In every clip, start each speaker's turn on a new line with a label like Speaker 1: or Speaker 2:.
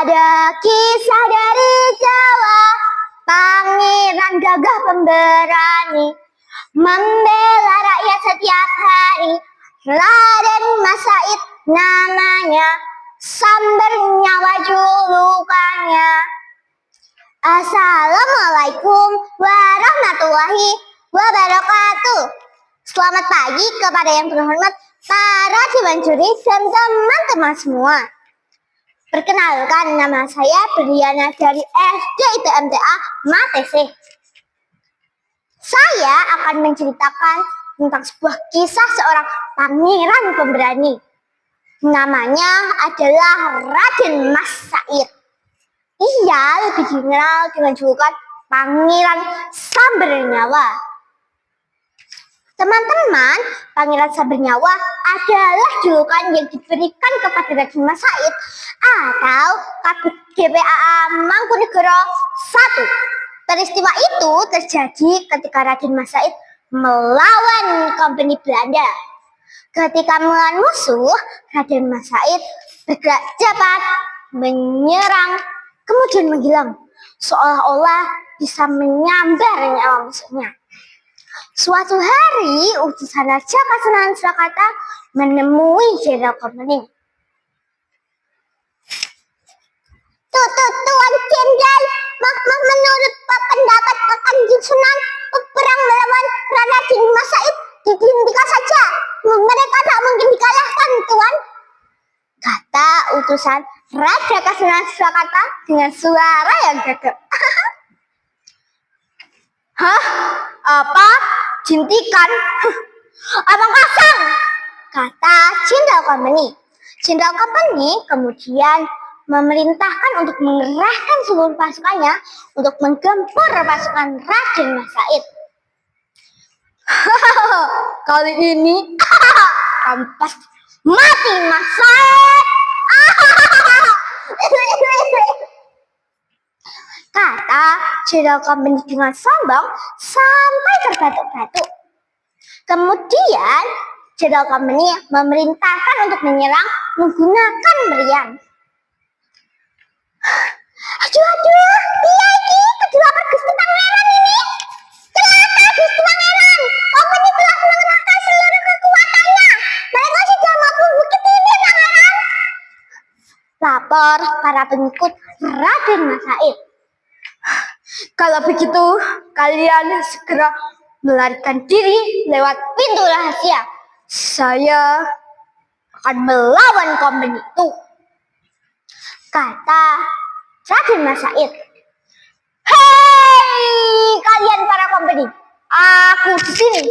Speaker 1: Ada kisah dari Jawa, pangeran gagah pemberani, membela rakyat setiap hari. Raden Mas Said namanya, sambar nyawa julukannya. Assalamualaikum warahmatullahi wabarakatuh. Selamat pagi kepada yang terhormat para Dewan Juri dan teman-teman semua. Perkenalkan, nama saya Briana dari SD IPMTA Matese. Saya akan menceritakan tentang sebuah kisah seorang pangeran pemberani. Namanya adalah Raden Mas Said. Ia lebih dikenal dengan julukan Pangeran Sambernyawa. Teman-teman, Pangeran Sambernyawa adalah julukan yang diberikan kepada Raden Mas Said atau Kabid GPAA Mangkunegoro I. Peristiwa itu terjadi ketika Raden Mas Said melawan Kompeni Belanda. Ketika melawan musuh, Raden Mas Said bergerak cepat, menyerang, kemudian menghilang, seolah-olah bisa menyambar nyawa musuhnya. Suatu hari, utusan Raja Kasunanan Surakarta menemui Jenderal Kompeni. Tuan Jenderal, menurut pendapat Kanjeng Sunan, perang melawan Raden Mas Said dihentikan saja. Mereka tak mungkin dikalahkan, Tuan, kata utusan Raja Kasunanan Surakarta dengan suara yang gagap. Hah? Apa? Dihentikan? Omong kosong, kata Jenderal Kompeni. Jenderal Kompeni kemudian memerintahkan untuk mengerahkan seluruh pasukannya untuk menggempur pasukan Raden Mas Said. Kali ini kamu pasti mati, Mas Said, kata Jenderal Kompeni dengan sombong sampai terbatuk-batuk. Kemudian Jenderal Kompeni memerintahkan untuk menyerang menggunakan meriam. Aduh, iya ini kedua Gusti Pangeran ini. Celaka Gusti Pangeran, Kompeni telah mengerahkan seluruh kekuatannya. Mereka sudah mampu bukit ini, Pangeran, lapor para pengikut Raden Mas Said. Kalau begitu, kalian segera melarikan diri lewat pintu rahasia. Saya akan melawan Kompeni itu, kata Raden Mas Said. Hei, kalian para Kompeni, aku di sini.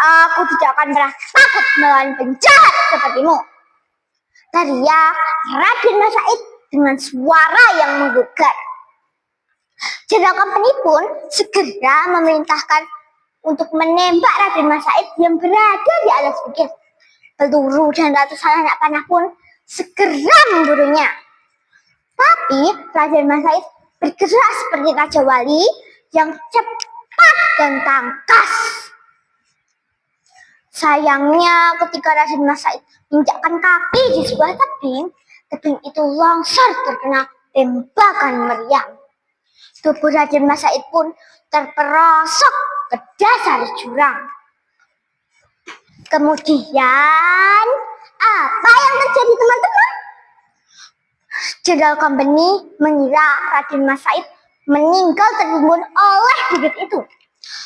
Speaker 1: Aku tidak akan pernah takut melawan penjahat sepertimu, teriak Raden Mas Said dengan suara yang menggugah. Jenderal Kompeni pun segera memerintahkan untuk menembak Raden Mas Said yang berada di atas bukit. Peluru dan ratusan anak panah pun segera memburunya. Tapi Raden Mas Said bergerak seperti Raja Wali yang cepat dan tangkas. Sayangnya ketika Raden Mas Said menginjakkan kaki di sebuah tebing itu longsor terkena tembakan meriam. Tubuh Raden Mas Said pun terperosok ke dasar jurang. Kemudian, apa yang terjadi, teman-teman? Jenderal Kompeni mengira Raden Mas Said meninggal tertimbun oleh bukit itu.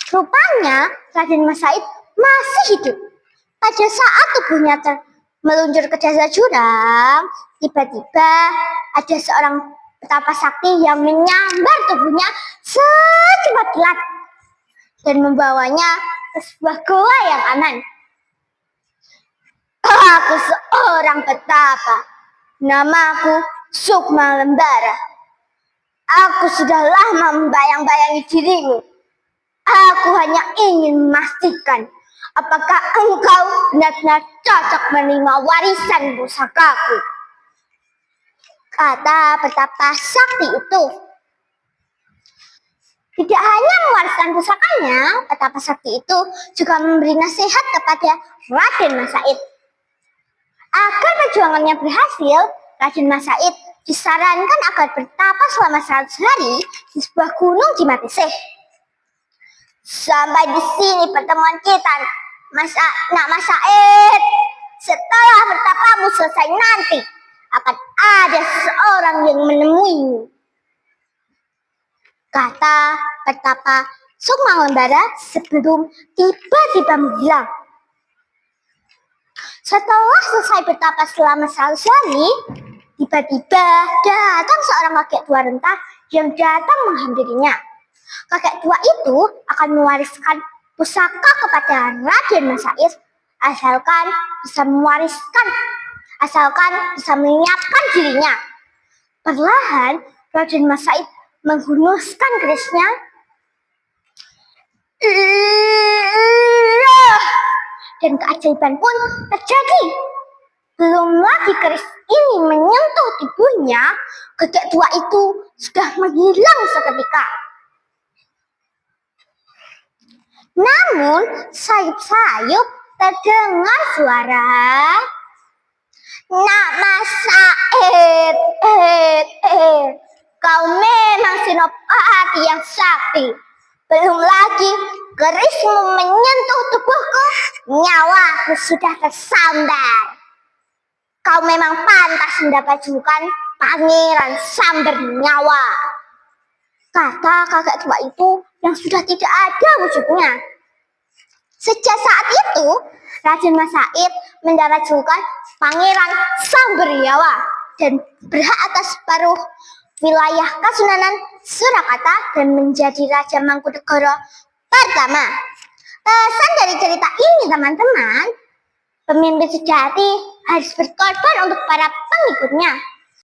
Speaker 1: Rupanya Raden Mas Said masih hidup. Pada saat tubuhnya meluncur ke dasar jurang, tiba-tiba ada seorang petapa sakti yang menyambar tubuhnya secepat kilat dan membawanya ke sebuah goa yang aman. Aku seorang petapa, namaku Sukma Lembara. Aku sudah lama membayang-bayangi dirimu. Aku hanya ingin memastikan apakah engkau benar-benar cocok menerima warisan pusakaku, kata petapa sakti itu. Tidak hanya mewariskan pusakanya, petapa sakti itu juga memberi nasihat kepada Raden Mas Said. Agar perjuangannya berhasil, Raden Mas Said disarankan agar bertapa selama 100 hari di sebuah gunung di Mateseh. Sampai di sini pertemuan kita, Mas Said. Setelah bertapamu selesai nanti, akan ada seseorang yang menemuimu, kata petapa Sukmawambara sebelum tiba-tiba bilang. Setelah selesai bertapa selama 100 hari, tiba-tiba datang seorang kakek tua renta yang datang menghampirinya. Kakek tua itu akan mewariskan pusaka kepada Raden Mas Said asalkan bisa menyiapkan dirinya. Perlahan Raden Mas Said menghunuskan kerisnya. Dan keajaiban pun terjadi. Belum lagi keris ini menyentuh tubuhnya, kakek tua itu sudah menghilang seketika. Namun sayup-sayup terdengar suara, "Nak Mas Said, kau memang senopati yang sakti. Belum lagi kerismu menyentuh tubuhku, nyawaku sudah tersambar. Kau memang pantas mendapat julukan Pangeran Sambar Nyawa," kata kakek tua itu yang sudah tidak ada wujudnya. Sejak saat itu, Raden Mas Said mendapat julukan Pangeran Sambar Nyawa dan berhak atas separuh wilayah Kasunanan Surakarta dan menjadi Raja Mangkunegara pertama. Pesan dari cerita ini, teman-teman, pemimpin sejati harus berkorban untuk para pengikutnya.